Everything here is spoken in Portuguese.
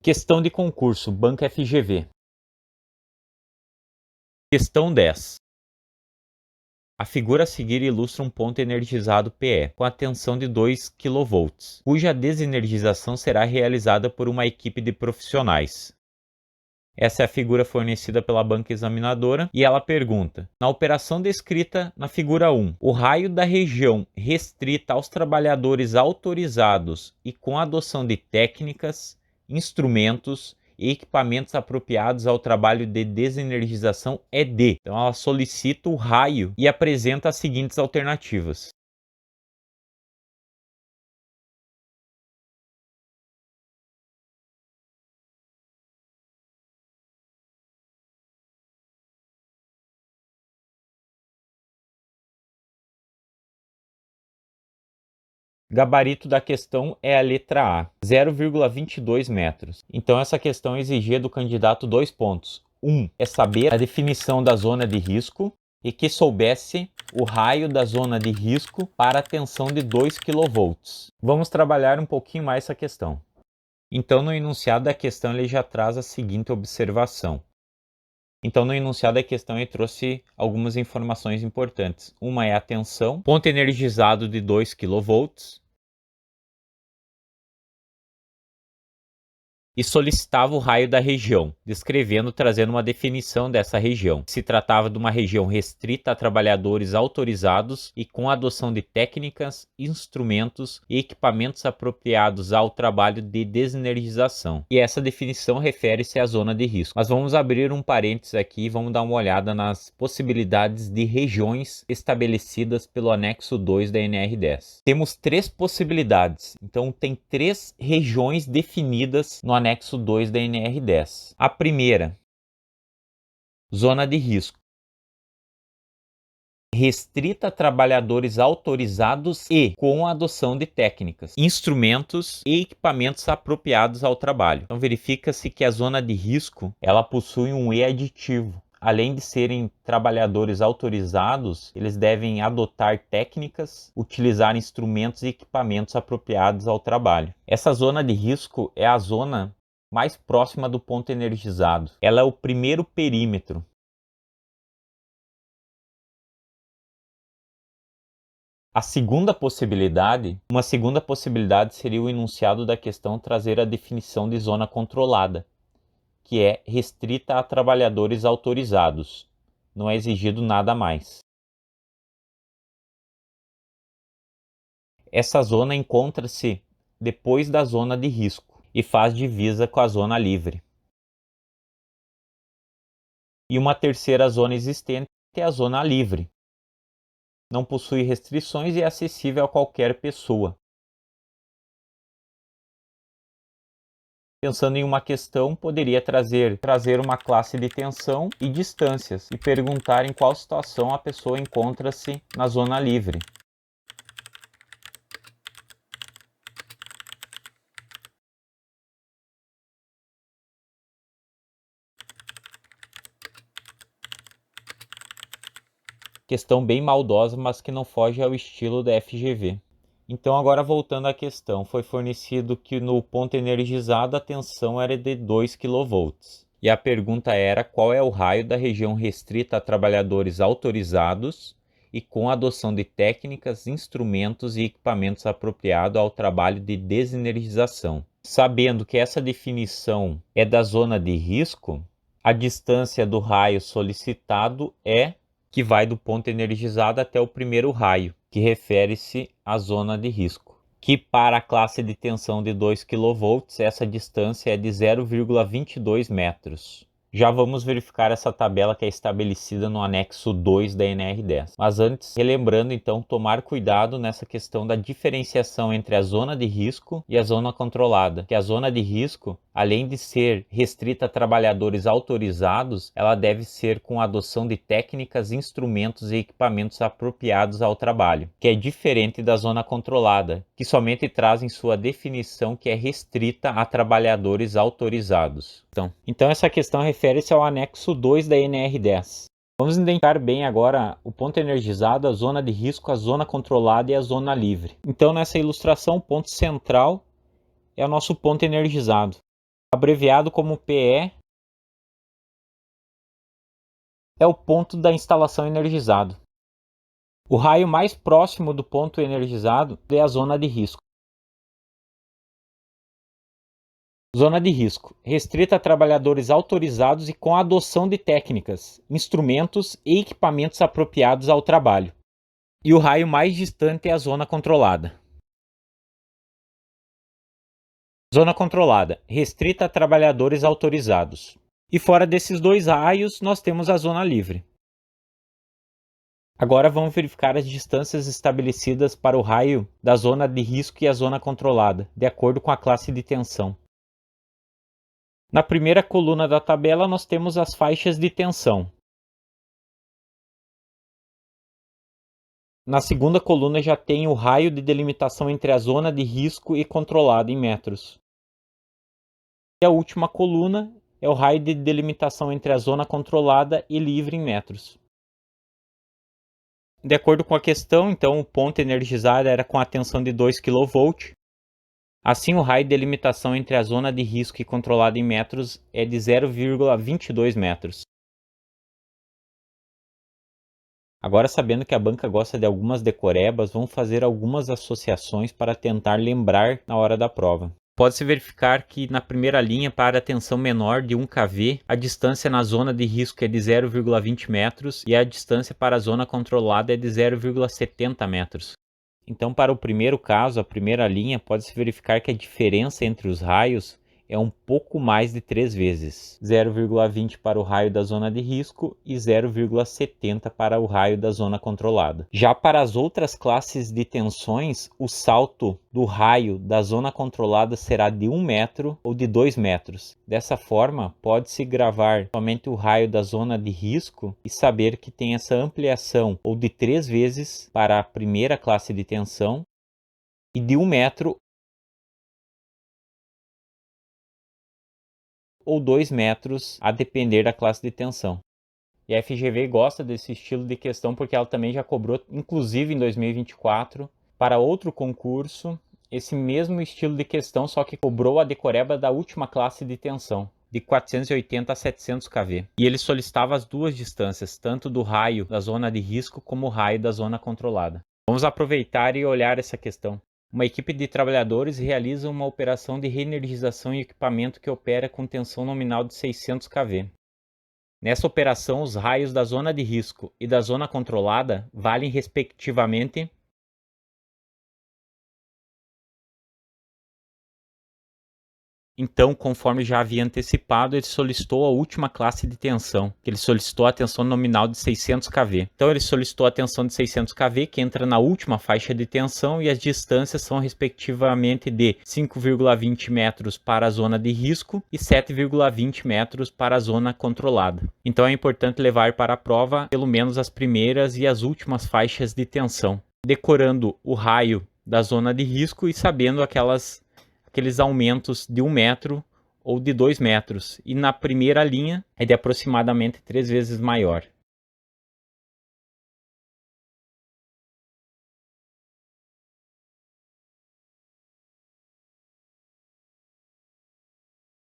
Questão de concurso, Banco FGV. Questão 10. A figura a seguir ilustra um ponto energizado PE, com a tensão de 2 kV, cuja desenergização será realizada por uma equipe de profissionais. Essa é a figura fornecida pela banca examinadora e ela pergunta: na operação descrita na figura 1, o raio da região restrita aos trabalhadores autorizados e com a adoção de técnicas, instrumentos e equipamentos apropriados ao trabalho de desenergização é D. Então ela solicita o raio e apresenta as seguintes alternativas. Gabarito da questão é a letra A, 0,22 metros. Então essa questão exigia do candidato 2 pontos. 1 é saber a definição da zona de risco e que soubesse o raio da zona de risco para a tensão de 2 kV. Vamos trabalhar um pouquinho mais essa questão. Então no enunciado da questão ele já traz a seguinte observação. Então, no enunciado da questão, ele trouxe algumas informações importantes. Uma é a tensão, ponto energizado de 2 kV, e solicitava o raio da região, descrevendo, trazendo uma definição dessa região. Se tratava de uma região restrita a trabalhadores autorizados e com a adoção de técnicas, instrumentos e equipamentos apropriados ao trabalho de desenergização. E essa definição refere-se à zona de risco. Mas vamos abrir um parênteses aqui e vamos dar uma olhada nas possibilidades de regiões estabelecidas pelo anexo 2 da NR10. Temos 3 possibilidades, então tem 3 regiões definidas no anexo 2 da NR10. A primeira, zona de risco, restrita a trabalhadores autorizados e com a adoção de técnicas, instrumentos e equipamentos apropriados ao trabalho. Então verifica-se que a zona de risco ela possui um E aditivo. Além de serem trabalhadores autorizados, eles devem adotar técnicas, utilizar instrumentos e equipamentos apropriados ao trabalho. Essa zona de risco é a zona mais próxima do ponto energizado. Ela é o primeiro perímetro. Uma segunda possibilidade seria o enunciado da questão trazer a definição de zona controlada, que é restrita a trabalhadores autorizados. Não é exigido nada mais. Essa zona encontra-se depois da zona de risco e faz divisa com a zona livre. E uma terceira zona existente é a zona livre. Não possui restrições e é acessível a qualquer pessoa. Pensando em uma questão, poderia trazer uma classe de tensão e distâncias e perguntar em qual situação a pessoa encontra-se na zona livre. Questão bem maldosa, mas que não foge ao estilo da FGV. Então agora voltando à questão, foi fornecido que no ponto energizado a tensão era de 2 kV. E a pergunta era qual é o raio da região restrita a trabalhadores autorizados e com a adoção de técnicas, instrumentos e equipamentos apropriados ao trabalho de desenergização. Sabendo que essa definição é da zona de risco, a distância do raio solicitado é que vai do ponto energizado até o primeiro raio, que refere-se à zona de risco, que para a classe de tensão de 2 kV, essa distância é de 0,22 metros. Já vamos verificar essa tabela que é estabelecida no anexo 2 da NR10. Mas antes, relembrando então, tomar cuidado nessa questão da diferenciação entre a zona de risco e a zona controlada, que a zona de risco, além de ser restrita a trabalhadores autorizados, ela deve ser com a adoção de técnicas, instrumentos e equipamentos apropriados ao trabalho, que é diferente da zona controlada, que somente traz em sua definição que é restrita a trabalhadores autorizados. Então essa questão refere-se ao anexo 2 da NR10. Vamos identificar bem agora o ponto energizado, a zona de risco, a zona controlada e a zona livre. Então nessa ilustração o ponto central é o nosso ponto energizado. abreviado como PE, é o ponto da instalação energizado. O raio mais próximo do ponto energizado é a zona de risco. Zona de risco, restrita a trabalhadores autorizados e com a adoção de técnicas, instrumentos e equipamentos apropriados ao trabalho. E o raio mais distante é a zona controlada. Zona controlada, restrita a trabalhadores autorizados. E fora desses dois raios, nós temos a zona livre. Agora vamos verificar as distâncias estabelecidas para o raio da zona de risco e a zona controlada, de acordo com a classe de tensão. Na primeira coluna da tabela, nós temos as faixas de tensão. Na segunda coluna já tem o raio de delimitação entre a zona de risco e controlada em metros. E a última coluna é o raio de delimitação entre a zona controlada e livre em metros. De acordo com a questão, então, o ponto energizado era com a tensão de 2 kV. Assim, o raio de delimitação entre a zona de risco e controlada em metros é de 0,22 metros. Agora, sabendo que a banca gosta de algumas decorebas, vamos fazer algumas associações para tentar lembrar na hora da prova. Pode-se verificar que na primeira linha, para a tensão menor de 1 kV, a distância na zona de risco é de 0,20 metros e a distância para a zona controlada é de 0,70 metros. Então, para o primeiro caso, a primeira linha, pode-se verificar que a diferença entre os raios é um pouco mais de 3 vezes. 0,20 para o raio da zona de risco e 0,70 para o raio da zona controlada. Já para as outras classes de tensões, o salto do raio da zona controlada será de 1 metro ou de 2 metros. Dessa forma, pode-se gravar somente o raio da zona de risco e saber que tem essa ampliação ou de 3 vezes para a primeira classe de tensão e de 1 metro ou 2 metros, a depender da classe de tensão. E a FGV gosta desse estilo de questão porque ela também já cobrou, inclusive em 2024, para outro concurso, esse mesmo estilo de questão, só que cobrou a decoreba da última classe de tensão, de 480 a 700 kV. E ele solicitava as duas distâncias, tanto do raio da zona de risco como o raio da zona controlada. Vamos aproveitar e olhar essa questão. Uma equipe de trabalhadores realiza uma operação de reenergização em equipamento que opera com tensão nominal de 600 kV. Nessa operação, os raios da zona de risco e da zona controlada valem respectivamente Então, conforme já havia antecipado, ele solicitou a última classe de tensão, que ele solicitou a tensão nominal de 600 kV. Então, ele solicitou a tensão de 600 kV, que entra na última faixa de tensão, e as distâncias são respectivamente de 5,20 metros para a zona de risco e 7,20 metros para a zona controlada. Então, é importante levar para a prova pelo menos as primeiras e as últimas faixas de tensão, decorando o raio da zona de risco e sabendo aqueles aumentos de 1 metro ou de 2 metros. E na primeira linha é de aproximadamente 3 vezes maior.